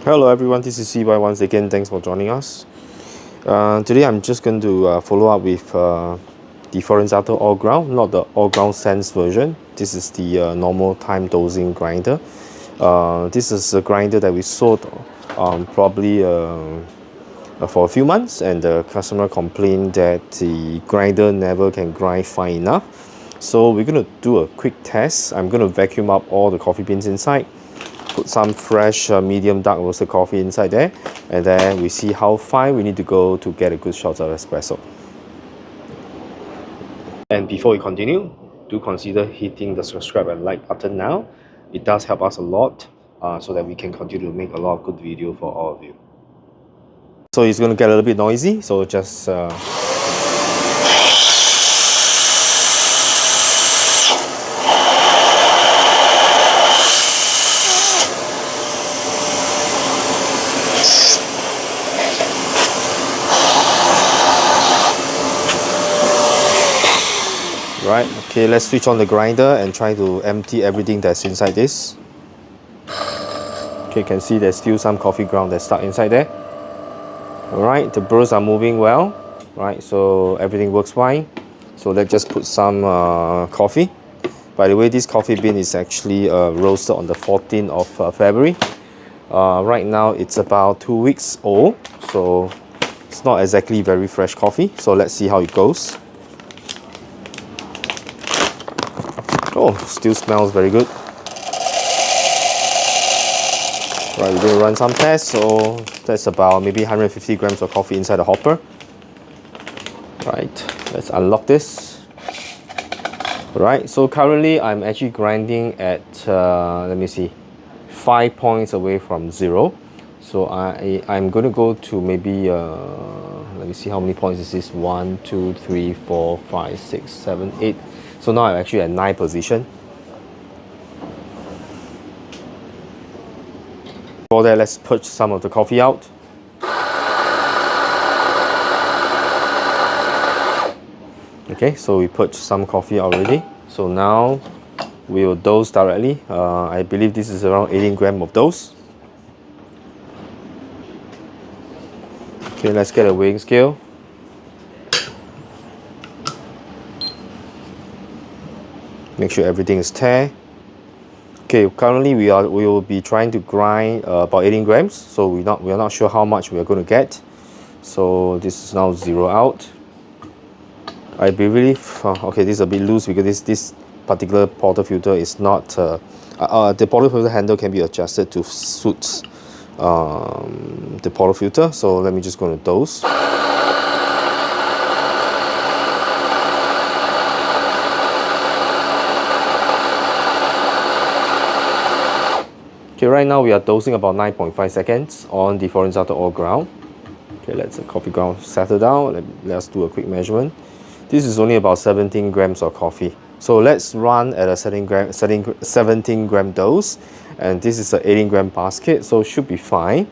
Hello everyone, this is CY once again. Thanks for joining us. Today I'm just going to follow up with the Fiorenzato Allground, not the Allground Sense version. This is the normal time dosing grinder. This is a grinder that we sold probably for a few months, and the customer complained that the grinder never can grind fine enough. So we're going to do a quick test. I'm going to vacuum up all the coffee beans inside, put some fresh medium dark roasted coffee inside there, and then we see how fine we need to go to get a good shot of espresso. And before we continue, do consider hitting the subscribe and like button now. It does help us a lot, so that we can continue to make a lot of good video for all of you. So it's going to get a little bit noisy, so just right, okay, let's switch on the grinder and try to empty everything that's inside this. Okay, you can see there's still some coffee ground that's stuck inside there. Alright, the burrs are moving well, right, so everything works fine. So let's just put some coffee. By the way, this coffee bean is actually roasted on the 14th of February. Right now it's about 2 weeks old, so it's not exactly very fresh coffee. So let's see how it goes. Oh, still smells very good. Right, we're going to run some tests. So that's about maybe 150 grams of coffee inside the hopper. Right, let's unlock this. Right, so currently I'm actually grinding at, let me see, 5 points away from 0. So I'm going to go to maybe, let me see how many points is this, 1, 2, 3, 4, 5, 6, 7, 8. So now I'm actually at 9 position. For that, let's purge some of the coffee out. Okay, so we purged some coffee already. So now we will dose directly. I believe this is around 18 grams of dose. Okay, let's get a weighing scale. Make sure everything is tare. Okay, currently we will be trying to grind about 18 grams. So we are not sure how much we are going to get. So this is now 0 out. I believe okay, this is a bit loose because this particular portafilter is not the portafilter handle can be adjusted to suit the portafilter. So let me just go to dose. Okay, right now we are dosing about 9.5 seconds on the Fiorenzato Allground. Okay, let's the coffee ground settle down. Let's do a quick measurement. This is only about 17 grams of coffee. So let's run at a 17 gram dose, and this is an 18 gram basket, so it should be fine.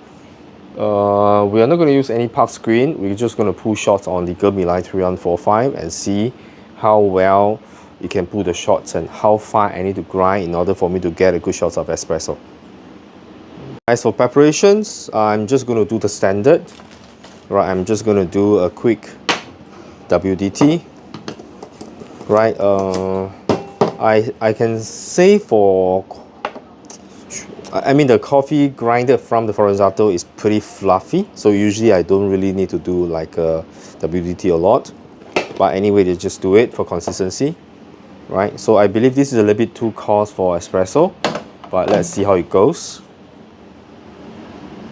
We are not going to use any park screen. We're just going to pull shots on the Gemilai 3145 and see how well you can pull the shots and how far I need to grind in order for me to get a good shot of espresso. As for preparations, I'm just going to do the standard. Right, I'm just going to do a quick WDT. Right, I can say I mean the coffee grinder from the Fiorenzato is pretty fluffy, so usually I don't really need to do like a WDT a lot. But anyway, they just do it for consistency. Right, so I believe this is a little bit too coarse for espresso, but let's see how it goes.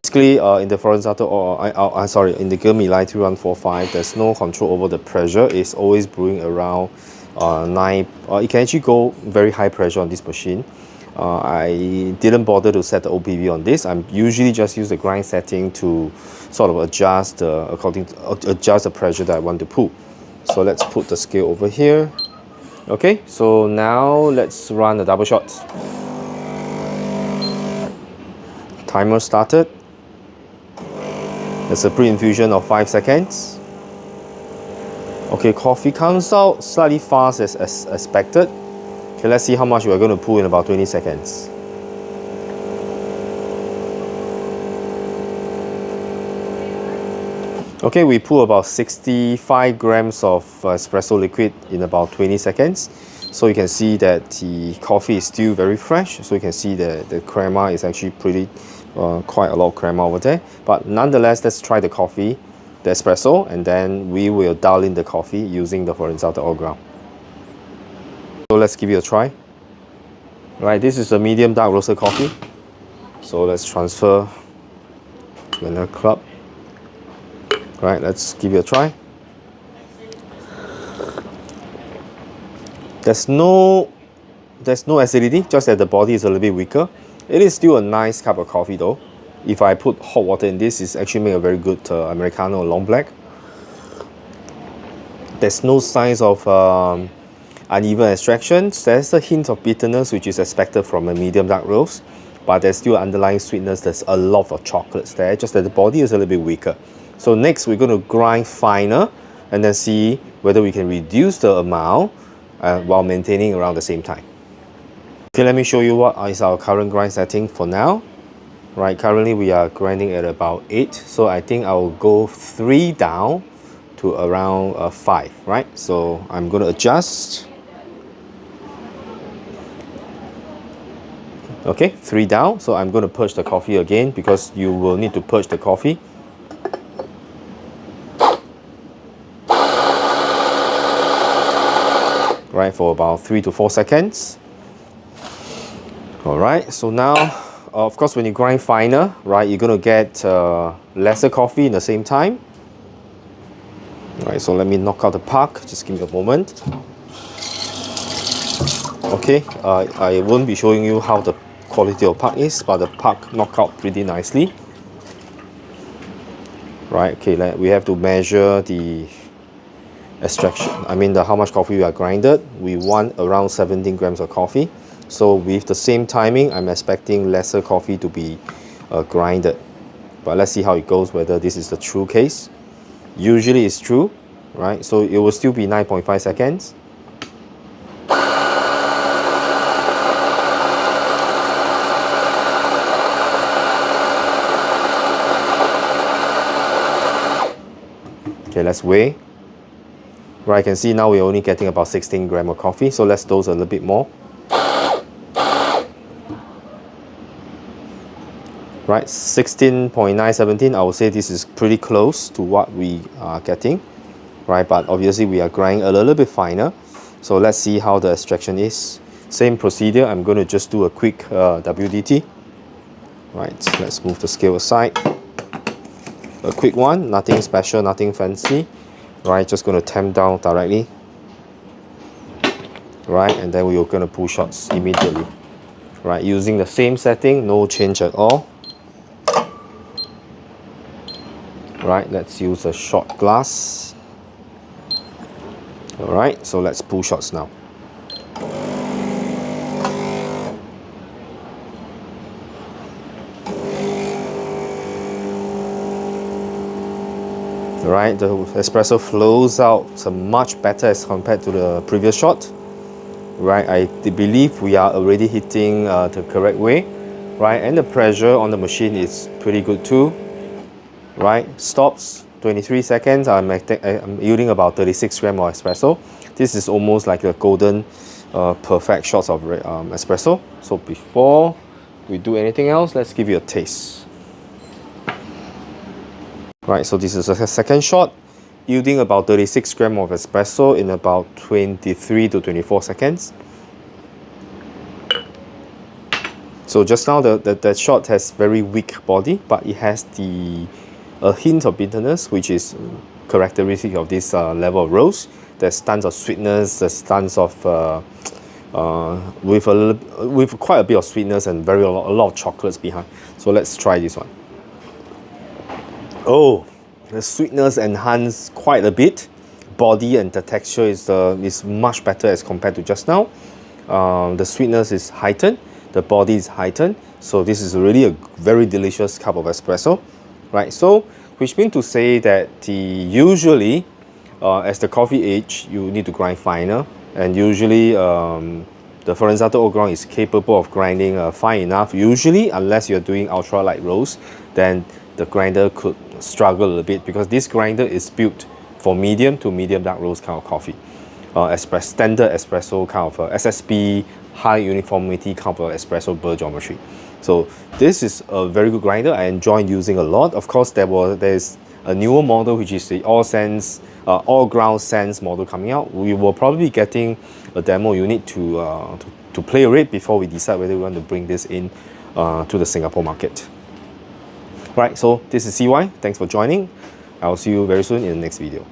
Basically, in the Fiorenzato, or in the Gemilai 3145, there's no control over the pressure. It's always brewing around 9. It can actually go very high pressure on this machine. I didn't bother to set the OPV on this. I'm usually just use the grind setting to sort of adjust adjust the pressure that I want to pull. So let's put the scale over here. Okay, so now let's run the double shots. Timer started. There's a pre-infusion of 5 seconds. Okay, coffee comes out slightly fast as expected. Okay, let's see how much we're going to pull in about 20 seconds. Okay, we pour about 65 grams of espresso liquid in about 20 seconds. So you can see that the coffee is still very fresh. So you can see the crema is actually pretty, quite a lot of crema over there. But nonetheless, let's try the coffee, the espresso, and then we will dial in the coffee using the Fiorenzato Allground. So let's give it a try. Right, this is a medium dark roasted coffee. So let's transfer to another cup. Right, let's give it a try. There's no acidity, just that the body is a little bit weaker. It is still a nice cup of coffee though. If I put hot water in this, it's actually make a very good Americano or long black. There's no signs of uneven extractions. There's a hint of bitterness which is expected from a medium dark roast, but there's still underlying sweetness. There's a lot of chocolates there, just that the body is a little bit weaker. So next we're going to grind finer and then see whether we can reduce the amount while maintaining around the same time. Okay, let me show you what is our current grind setting for now. Right, currently we are grinding at about 8, so I think I will go 3 down to around 5, right? So I'm going to adjust. Okay, 3 down, so I'm going to purge the coffee again because you will need to purge the coffee. Right, for about 3 to 4 seconds. All right, so now, of course, when you grind finer, right, you're going to get lesser coffee in the same time. All right, so let me knock out the puck. Just give me a moment. Okay, I won't be showing you how the quality of puck is, but the puck knocked out pretty nicely. Right, okay, we have to measure the extraction. I mean, how much coffee we are grinded. We want around 17 grams of coffee. So with the same timing, I'm expecting lesser coffee to be grinded. But let's see how it goes, whether this is the true case. Usually it's true, right? So it will still be 9.5 seconds. Okay, let's weigh. Right, I can see now we're only getting about 16 grams of coffee, so let's dose a little bit more. Right, 16.917, I would say this is pretty close to what we are getting. Right, but obviously we are grinding a little bit finer. So let's see how the extraction is. Same procedure, I'm going to just do a quick WDT. Right, let's move the scale aside. A quick one, nothing special, nothing fancy. Right, just going to tamp down directly. Right, and then we are going to pull shots immediately. Right, using the same setting, no change at all. Right, let's use a shot glass. All right, so let's pull shots now. Right, the espresso flows out much better as compared to the previous shot. Right, I believe we are already hitting the correct way. Right, and the pressure on the machine is pretty good too. Right, stops 23 seconds. I'm yielding about 36 grams of espresso. This is almost like a golden perfect shots of espresso. So before we do anything else, let's give you a taste. Right, so this is a second shot, yielding about 36 grams of espresso in about 23 to 24 seconds. So just now the shot has very weak body, but it has a hint of bitterness, which is characteristic of this level of roast. There's tons of sweetness, there's tons of with quite a bit of sweetness and a lot of chocolates behind. So let's try this one. Oh, the sweetness enhanced quite a bit. Body and the texture is much better as compared to just now. The sweetness is heightened, the body is heightened. So this is really a very delicious cup of espresso, right? So, which means to say that usually, as the coffee age, you need to grind finer, and usually the Fiorenzato Allground is capable of grinding fine enough. Usually, unless you're doing ultra light roast, then the grinder could struggle a little bit, because this grinder is built for medium to medium dark roast kind of coffee. Standard espresso kind of SSB, high uniformity kind of espresso burr geometry. So this is a very good grinder. I enjoy using a lot. Of course, there's a newer model, which is the Allground Sense model coming out. We will probably be getting a demo unit to play with it before we decide whether we want to bring this in to the Singapore market. Right, so this is CY. Thanks for joining. I'll see you very soon in the next video.